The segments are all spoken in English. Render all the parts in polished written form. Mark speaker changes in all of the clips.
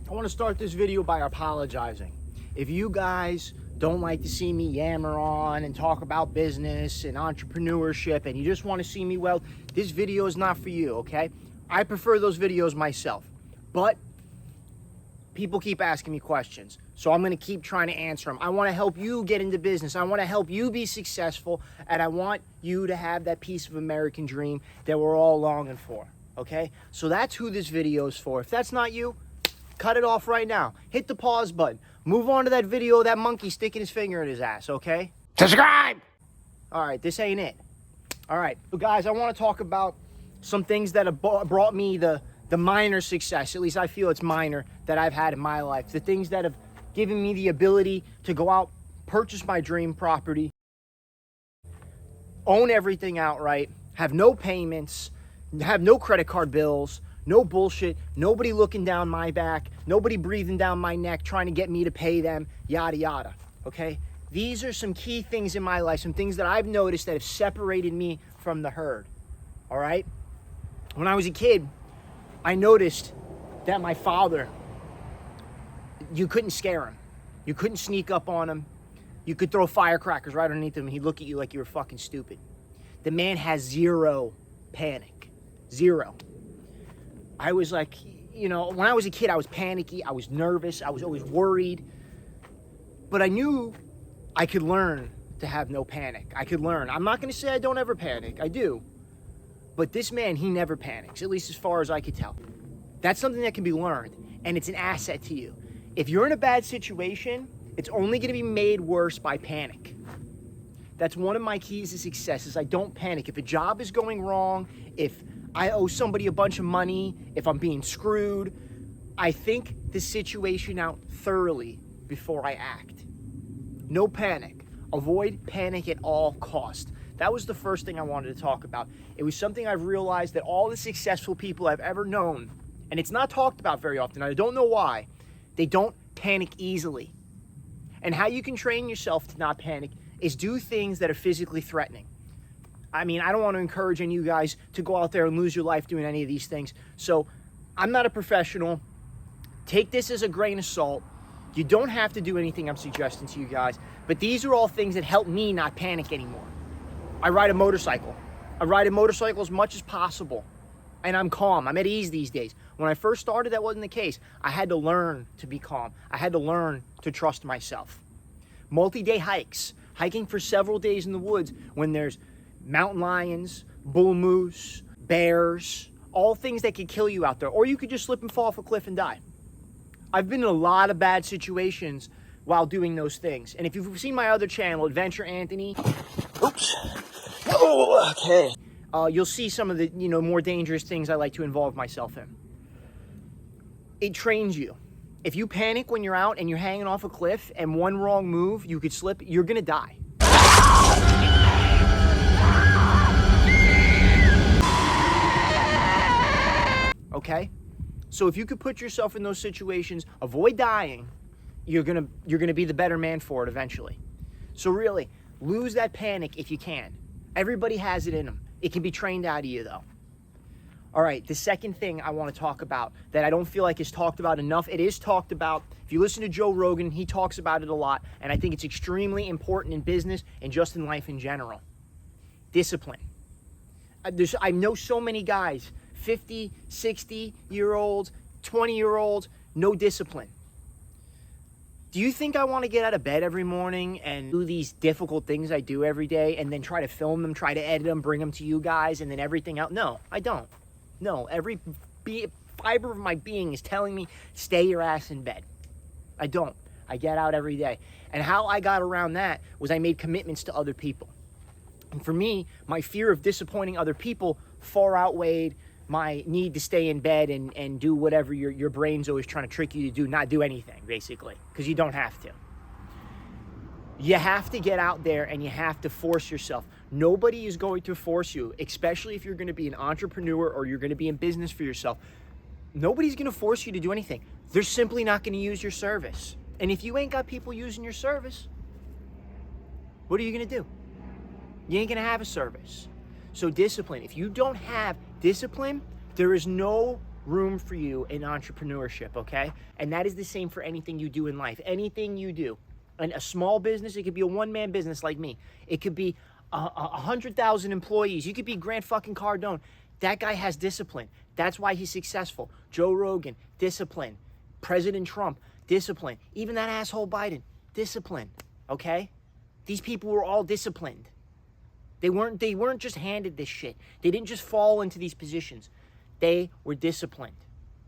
Speaker 1: I want to start this video by apologizing. If you guys don't like to see me yammer on and talk about business and entrepreneurship and you just want to see me weld, this video is not for you, okay? I prefer those videos myself, but people keep asking me questions, so I'm going to keep trying to answer them. I want to help you get into business. I want to help you be successful, and I want you to have that piece of American dream that we're all longing for, okay? So that's who this video is for. If that's not you, cut it off right now. Hit the pause button. Move on to that video of that monkey sticking his finger in his ass, okay? Subscribe! All right, this ain't it. All right, so guys, I want to talk about some things that have brought me the minor success, at least I feel it's minor, that I've had in my life. The things that have given me the ability to go out, purchase my dream property, own everything outright, have no payments, have no credit card bills, no bullshit, nobody looking down my back, nobody breathing down my neck trying to get me to pay them, yada, yada, okay? These are some key things in my life, some things that I've noticed that have separated me from the herd, all right? When I was a kid, I noticed that my father, you couldn't scare him. You couldn't sneak up on him. You could throw firecrackers right underneath him and he'd look at you like you were fucking stupid. The man has zero panic, zero. I was like, you know, when I was a kid, I was panicky, I was nervous, I was always worried. But I knew I could learn to have no panic. I could learn. I'm not going to say I don't ever panic. I do. But this man, he never panics, at least as far as I could tell. That's something that can be learned, and it's an asset to you. If you're in a bad situation, it's only going to be made worse by panic. That's one of my keys to success, is I don't panic. If a job is going wrong, if I owe somebody a bunch of money, if I'm being screwed, I think the situation out thoroughly before I act. No panic. Avoid panic at all costs. That was the first thing I wanted to talk about. It was something I've realized that all the successful people I've ever known, and it's not talked about very often, I don't know why, they don't panic easily. And how you can train yourself to not panic is do things that are physically threatening. I mean, I don't want to encourage any of you guys to go out there and lose your life doing any of these things. So I'm not a professional. Take this as a grain of salt. You don't have to do anything I'm suggesting to you guys, but these are all things that help me not panic anymore. I ride a motorcycle. I ride a motorcycle as much as possible, and I'm calm. I'm at ease these days. When I first started, that wasn't the case. I had to learn to be calm. I had to learn to trust myself. Multi-day hikes, hiking for several days in the woods when there's mountain lions, bull moose, bears, all things that could kill you out there, or you could just slip and fall off a cliff and die. I've been in a lot of bad situations while doing those things. And if you've seen my other channel, Adventure Anthony, oops. Oh, okay. You'll see some of the, more dangerous things I like to involve myself in. It trains you. If you panic when you're out and you're hanging off a cliff and one wrong move, you could slip, you're gonna die. Okay? So if you could put yourself in those situations, avoid dying, you're gonna be the better man for it eventually. So really, lose that panic if you can. Everybody has it in them. It can be trained out of you though. All right, the second thing I want to talk about that I don't feel like is talked about enough, it is talked about. If you listen to Joe Rogan, he talks about it a lot, and I think it's extremely important in business and just in life in general. Discipline. I know so many guys, 50, 60-year-olds, 20-year-olds, no discipline. Do you think I want to get out of bed every morning and do these difficult things I do every day and then try to film them, try to edit them, bring them to you guys, and then everything out? No, I don't. No, every fiber of my being is telling me, stay your ass in bed. I don't. I get out every day. And how I got around that was I made commitments to other people. And for me, my fear of disappointing other people far outweighed my need to stay in bed and do whatever your brain's always trying to trick you to do, not do anything, basically, because you don't have to. You have to get out there and you have to force yourself. Nobody is going to force you, especially if you're going to be an entrepreneur or you're going to be in business for yourself. Nobody's going to force you to do anything. They're simply not going to use your service. And if you ain't got people using your service, what are you going to do? You ain't going to have a service. So discipline. If you don't have discipline, there is no room for you in entrepreneurship, okay? And that is the same for anything you do in life. Anything you do. And a small business, it could be a one-man business like me. It could be 100,000 employees. You could be Grant fucking Cardone. That guy has discipline. That's why he's successful. Joe Rogan, discipline. President Trump, discipline. Even that asshole Biden, discipline, okay? These people were all disciplined. They weren't just handed this shit. They didn't just fall into these positions. They were disciplined,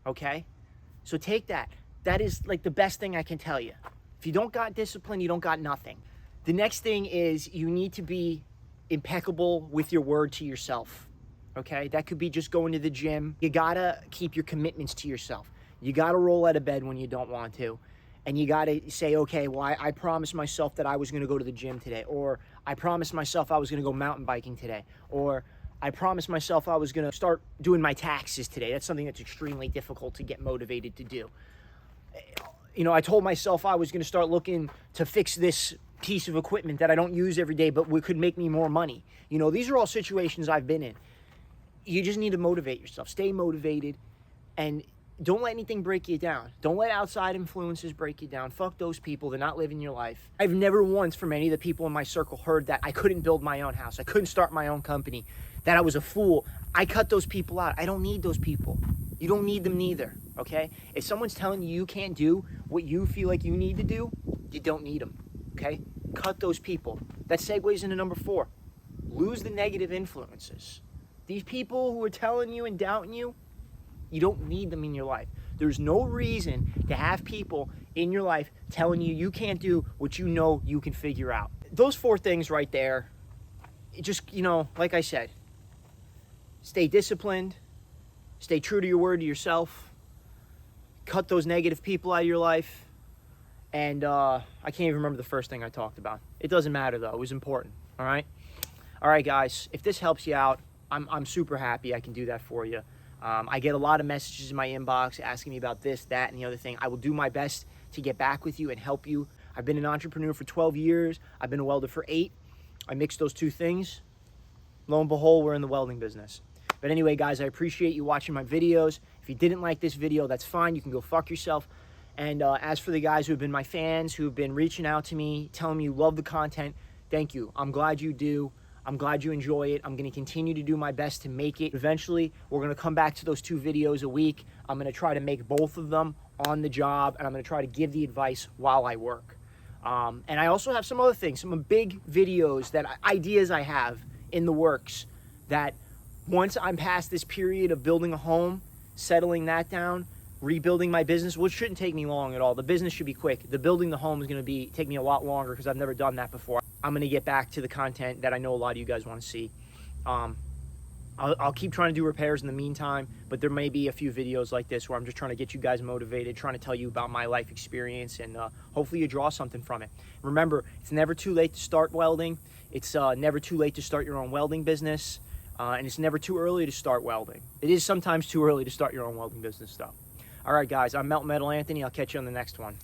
Speaker 1: okay? So take that. That is like the best thing I can tell you. If you don't got discipline, you don't got nothing. The next thing is you need to be impeccable with your word to yourself, okay? That could be just going to the gym. You gotta keep your commitments to yourself. You gotta roll out of bed when you don't want to. And you gotta say, okay, well, I promised myself that I was gonna go to the gym today. Or I promised myself I was gonna go mountain biking today. Or I promised myself I was gonna start doing my taxes today. That's something that's extremely difficult to get motivated to do. You know, I told myself I was gonna start looking to fix this piece of equipment that I don't use every day, but could make me more money. You know, these are all situations I've been in. You just need to motivate yourself. Stay motivated and don't let anything break you down. Don't let outside influences break you down. Fuck those people. They're not living your life. I've never once from any of the people in my circle heard that I couldn't build my own house. I couldn't start my own company, that I was a fool. I cut those people out. I don't need those people. You don't need them neither, okay? If someone's telling you you can't do what you feel like you need to do, you don't need them, okay? Cut those people. That segues into number 4. Lose the negative influences. These people who are telling you and doubting you, you don't need them in your life. There's no reason to have people in your life telling you you can't do what you know you can figure out. Those 4 things right there, it just, you know, like I said, stay disciplined, stay true to your word to yourself, cut those negative people out of your life, and I can't even remember the first thing I talked about. It doesn't matter though, it was important, all right? All right, guys, if this helps you out, I'm super happy I can do that for you. I get a lot of messages in my inbox asking me about this, that, and the other thing. I will do my best to get back with you and help you. I've been an entrepreneur for 12 years. I've been a welder for 8. I mixed those 2 things. Lo and behold, we're in the welding business. But anyway, guys, I appreciate you watching my videos. If you didn't like this video, that's fine. You can go fuck yourself. And as for the guys who have been my fans, who have been reaching out to me, telling me you love the content, thank you. I'm glad you do. I'm glad you enjoy it. I'm going to continue to do my best to make it. Eventually, we're going to come back to those 2 videos a week. I'm going to try to make both of them on the job, and I'm going to try to give the advice while I work. And I also have some other things, some big videos, ideas I have in the works that once I'm past this period of building a home, settling that down, rebuilding my business, which shouldn't take me long at all. The business should be quick. The building the home is going to take me a lot longer because I've never done that before. I'm going to get back to the content that I know a lot of you guys want to see. I'll keep trying to do repairs in the meantime, but there may be a few videos like this where I'm just trying to get you guys motivated, trying to tell you about my life experience, and hopefully you draw something from it. Remember, it's never too late to start welding. It's never too late to start your own welding business, and it's never too early to start welding. It is sometimes too early to start your own welding business, though. All right, guys, I'm Melt Metal Anthony. I'll catch you on the next one.